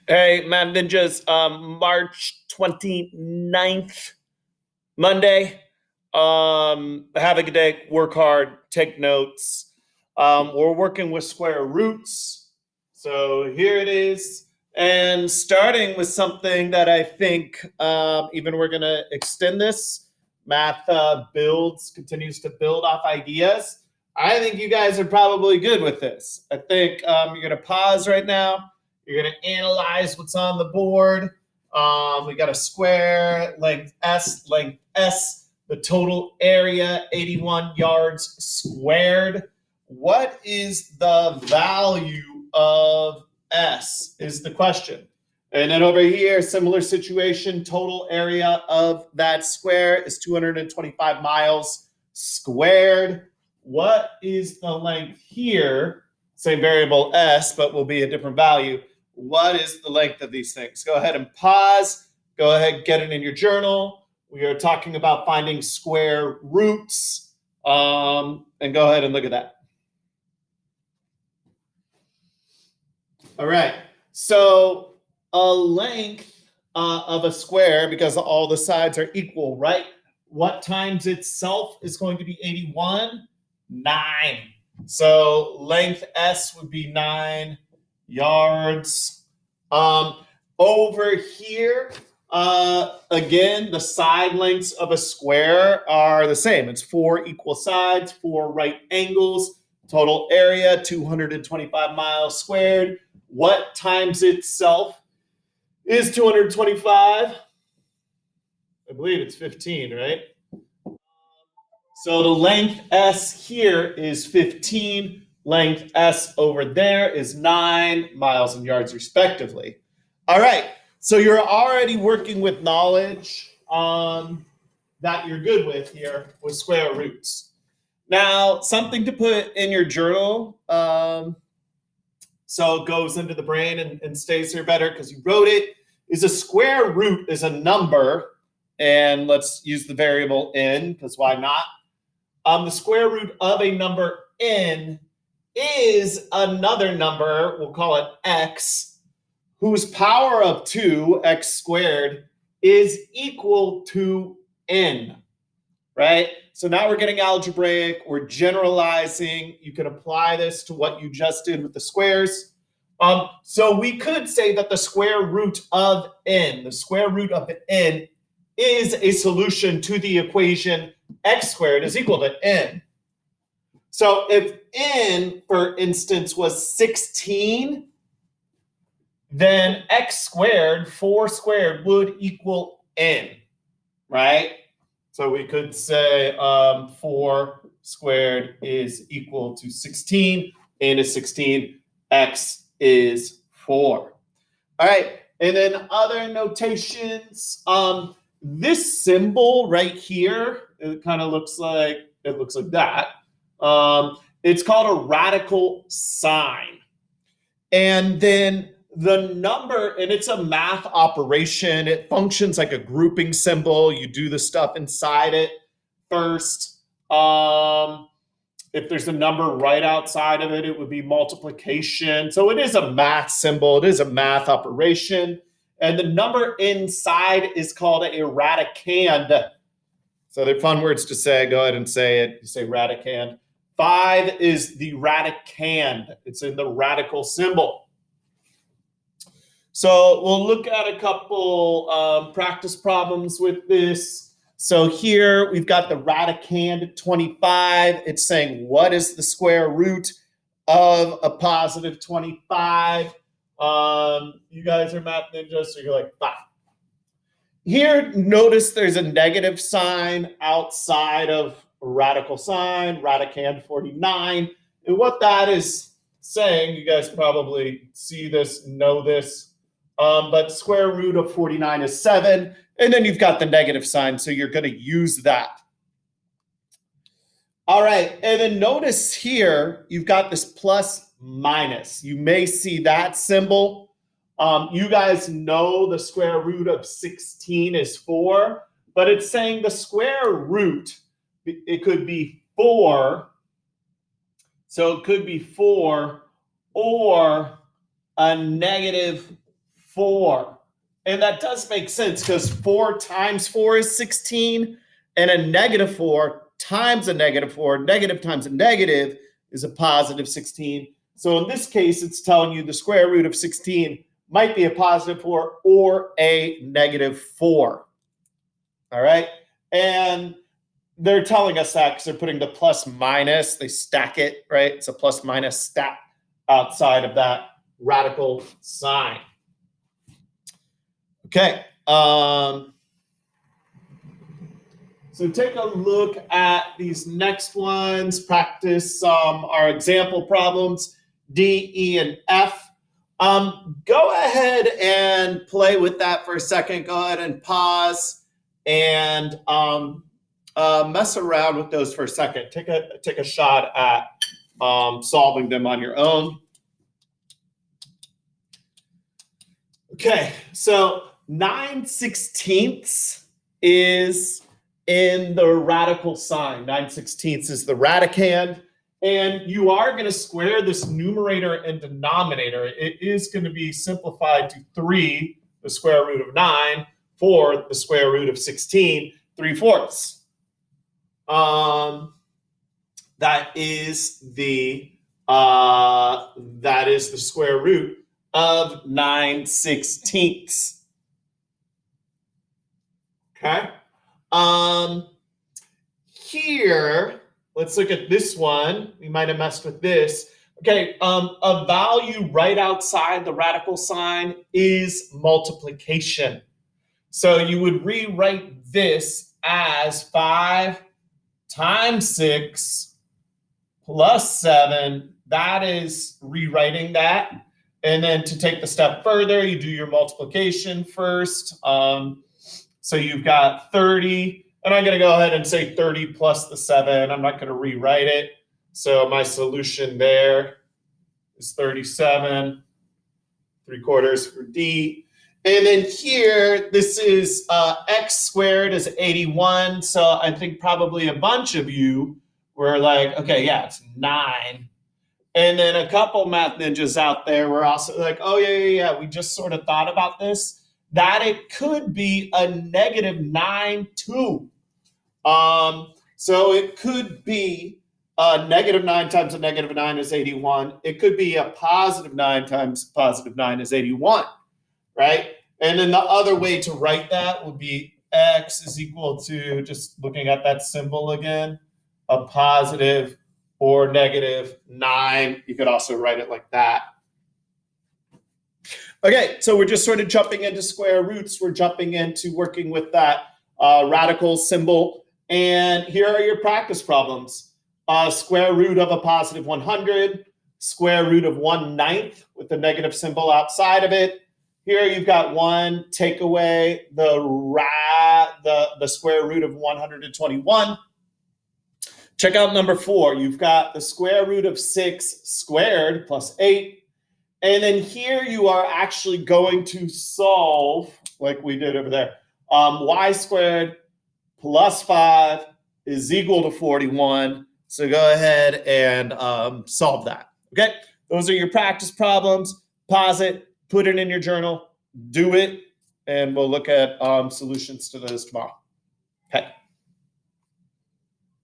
Hey, Mad Ninjas, March 29th, Monday. Have a good day, work hard, take notes. We're working with square roots. So here it is. And starting with something that I think even we're going to extend this. Math continues to build off ideas. I think you guys are probably good with this. I think you're going to pause right now. You're going to analyze what's on the board. We got a square, length S, the total area, 81 yards squared. What is the value of S is the question. And then over here, similar situation, total area of that square is 225 miles squared. What is the length here? Same variable S, but will be a different value. What is the length of these things? Go ahead and pause. Go ahead, get it in your journal. We are talking about finding square roots. And go ahead and look at that. All right. So a length of a square, because all the sides are equal, right? What times itself is going to be 81? 9. So length S would be 9 yards. Over here, again, the side lengths of a square are the same. It's 4 equal sides, 4 right angles, total area, 225 miles squared. What times itself is 225? I believe it's 15, right? So the length S here is 15. Length S over there is 9 miles and yards respectively. All right. So you're already working with knowledge that you're good with here with square roots. Now, something to put in your journal so it goes into the brain and stays here better because you wrote it, is a square root is a number. And let's use the variable n because why not? The square root of a number n is another number, we'll call it x, whose power of 2, x squared, is equal to n, right? So now we're getting algebraic, we're generalizing. You can apply this to what you just did with the squares. So we could say that the square root of n, is a solution to the equation x squared is equal to n. So if n, for instance, was 16, then x squared, 4 squared, would equal n, right? So we could say 4 squared is equal to 16. N is 16. X is 4. All right. And then other notations. This symbol right here, it kind of looks like that. It's called a radical sign. And then the number, and it's a math operation. It functions like a grouping symbol. You do the stuff inside it first. If there's a number right outside of it, it would be multiplication. So it is a math symbol. It is a math operation. And the number inside is called a radicand. So they're fun words to say. Go ahead and say it. You say radicand. 5 is the radicand. It's in the radical symbol. So we'll look at a couple practice problems with this. So here we've got the radicand 25. It's saying what is the square root of a positive 25? You guys are math ninjas, so you're like 5. Here, notice there's a negative sign outside of a radical sign, radicand 49. And what that is saying, you guys probably see this, know this, but square root of 49 is 7. And then you've got the negative sign, so you're going to use that. All right, and then notice here, you've got this plus minus. You may see that symbol. You guys know the square root of 16 is 4, but it's saying the square root, it could be 4. So it could be 4 or a negative 4. And that does make sense because 4 times 4 is 16, and a negative 4 times a negative 4, negative times a negative is a positive 16. So in this case, it's telling you the square root of 16 might be a positive 4 or a negative 4. All right. And they're telling us that because they're putting the plus minus, they stack it, right? It's a plus minus stack outside of that radical sign. Okay. So take a look at these next ones. Practice our example problems, D, E, and F. Go ahead and play with that for a second. Go ahead and pause and mess around with those for a second. Take a shot at solving them on your own. Okay, so 9/16 is in the radical sign. 9/16 is the radicand. And you are going to square this numerator and denominator. It is going to be simplified to 3, the square root of 9, 4, the square root of 16, 3/4. That is the square root of 9/16. Okay. Here, let's look at this one. We might have messed with this. Okay, a value right outside the radical sign is multiplication. So you would rewrite this as 5 times 6 plus 7. That is rewriting that. And then to take the step further, you do your multiplication first. So you've got 30. And I'm going to go ahead and say 30 plus the 7. I'm not going to rewrite it. So my solution there is 37, 3/4 for D. And then here, this is x squared is 81. So I think probably a bunch of you were like, okay, yeah, it's 9. And then a couple math ninjas out there were also like, oh, yeah, we just sort of thought about this, that it could be a negative 9 too. So it could be a negative 9 times a negative 9 is 81. It could be a positive 9 times positive 9 is 81, right? And then the other way to write that would be x is equal to, just looking at that symbol again, a positive or negative 9. You could also write it like that. Okay, so we're just sort of jumping into square roots. We're jumping into working with that radical symbol. And here are your practice problems. Square root of a positive 100, square root of 1/9 with the negative symbol outside of it. Here you've got 1, take away the square root of 121. Check out number 4. You've got the square root of 6 squared plus 8. And then here you are actually going to solve, like we did over there, y squared plus 5 is equal to 41. So go ahead and solve that. Okay, those are your practice problems. Pause it, put it in your journal, do it, and we'll look at solutions to those tomorrow. Okay.